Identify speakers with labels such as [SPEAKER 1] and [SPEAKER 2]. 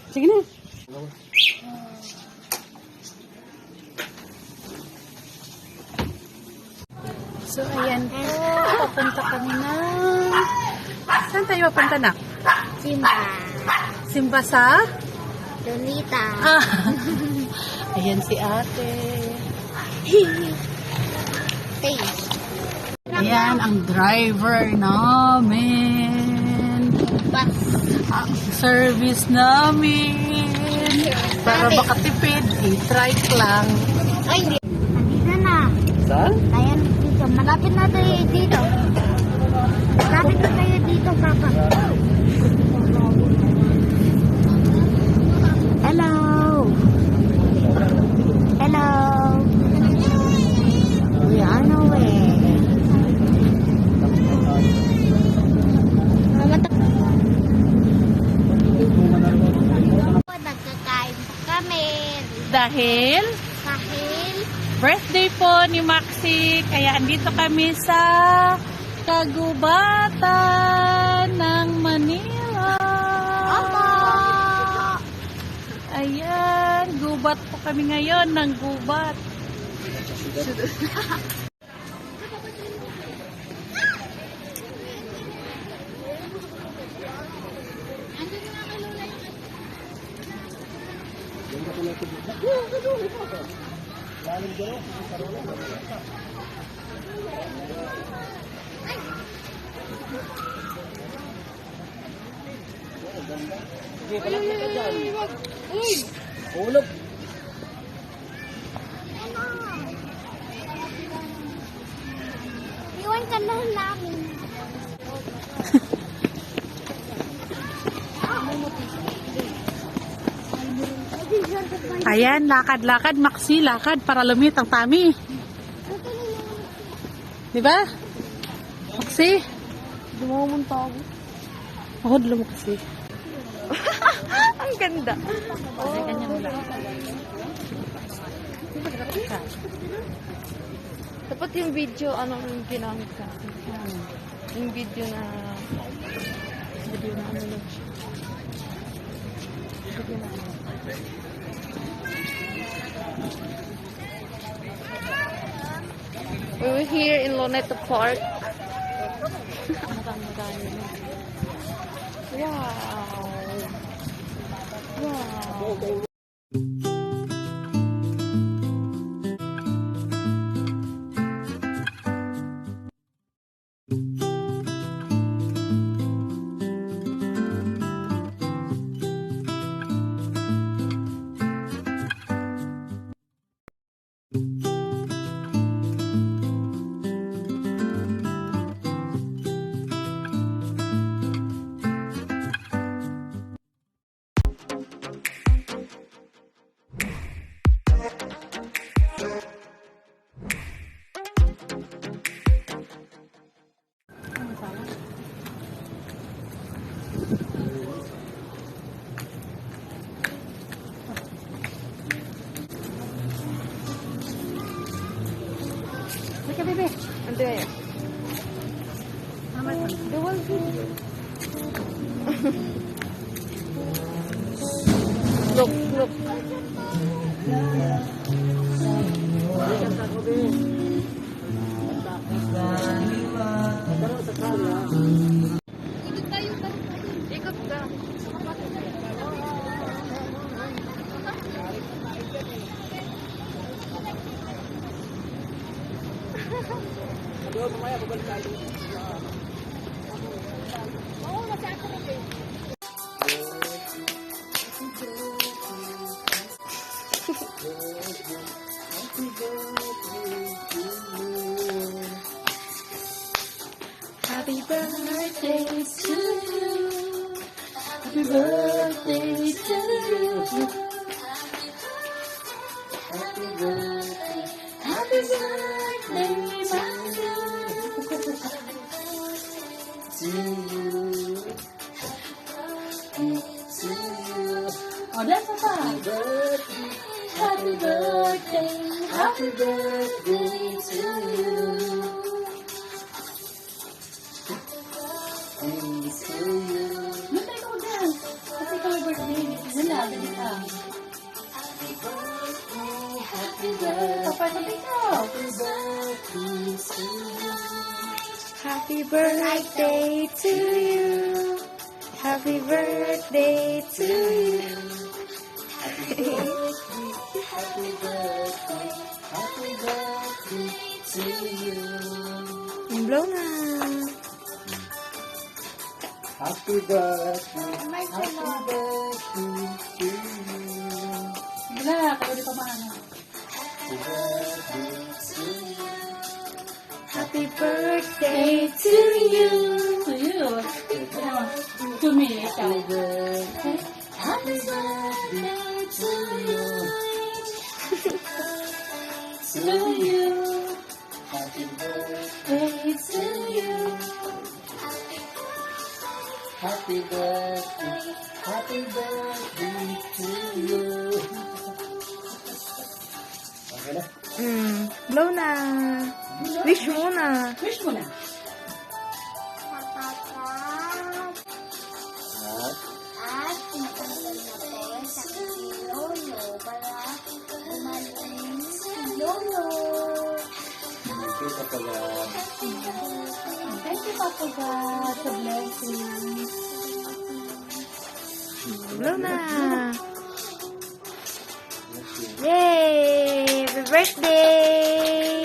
[SPEAKER 1] Sige na. So, ayan po. Papunta kami na. Saan tayo papunta na?
[SPEAKER 2] Simba.
[SPEAKER 1] Simba sa?
[SPEAKER 2] Donita.
[SPEAKER 1] Ah. Ayan si ate.
[SPEAKER 2] Face.
[SPEAKER 1] Ayan ang driver namin.
[SPEAKER 2] Bus.
[SPEAKER 1] Ang service namin. Para makatipid, i-trike lang.
[SPEAKER 2] Ay, hindi. Nandito na.
[SPEAKER 1] Saan?
[SPEAKER 2] Ayan, dito. Malapit na tayo dito. Malapit na tayo dito, Papa. Hello. Hello. We are nowhere. Nagkakain kami.
[SPEAKER 1] Dahil
[SPEAKER 2] Kahil
[SPEAKER 1] birthday po ni Maxi, kaya andito kami sa Kagubatan ng Manila.
[SPEAKER 2] Opo.
[SPEAKER 1] Ayan, gubat po kami ngayon ng gubat.
[SPEAKER 3] Ulog.
[SPEAKER 2] Iwan ka na namin.
[SPEAKER 1] Ayan, lakad-lakad, Maxi, lakad para lumit ang tummy. Di ba? Maxi?
[SPEAKER 2] Dumamunta ako.
[SPEAKER 1] Ako dulu mo kasi.
[SPEAKER 2] Ang ganda.
[SPEAKER 1] Kasi kanyang lang.
[SPEAKER 2] Dapat yung video, ano yung ginamit ka? Yung video na ano lang siya. Video na ano. We were here in Luneta Park. Wow. Wow.
[SPEAKER 1] Sige, bebe.
[SPEAKER 2] Ante ya. Dewal Look, look. Ikot ka.
[SPEAKER 1] Happy birthday to you. Happy birthday to you. Happy birthday. Happy birthday to you. To you. Oh, that's a fun. Happy birthday. Happy birthday to you. And to you. Look, I go dance. Kasi ikaw birthday. dali ka. Papasabi ka.
[SPEAKER 2] Happy birthday to you. Happy birthday to you.
[SPEAKER 3] Happy birthday to you.
[SPEAKER 2] Blow na.
[SPEAKER 3] Happy birthday.
[SPEAKER 2] May
[SPEAKER 3] Happy
[SPEAKER 2] sunod.
[SPEAKER 3] birthday to you.
[SPEAKER 1] Wala, kaya di pa maano.
[SPEAKER 3] Happy birthday to you.
[SPEAKER 2] Happy birthday to you.
[SPEAKER 1] To you. To me, ikaw.
[SPEAKER 3] Happy birthday. Happy birthday to you. To you. Happy birthday to you. Happy birthday. Happy birthday to you. Okay na?
[SPEAKER 2] Blow na. Wish muna.
[SPEAKER 1] Wish mo na.
[SPEAKER 3] At
[SPEAKER 2] At pinatanggal natin sa si Lolo para umaling si Lolo.
[SPEAKER 3] hindi ka pala.
[SPEAKER 1] Thank you, Papa God, sa blessing.
[SPEAKER 2] Blow na. Yay! Happy birthday!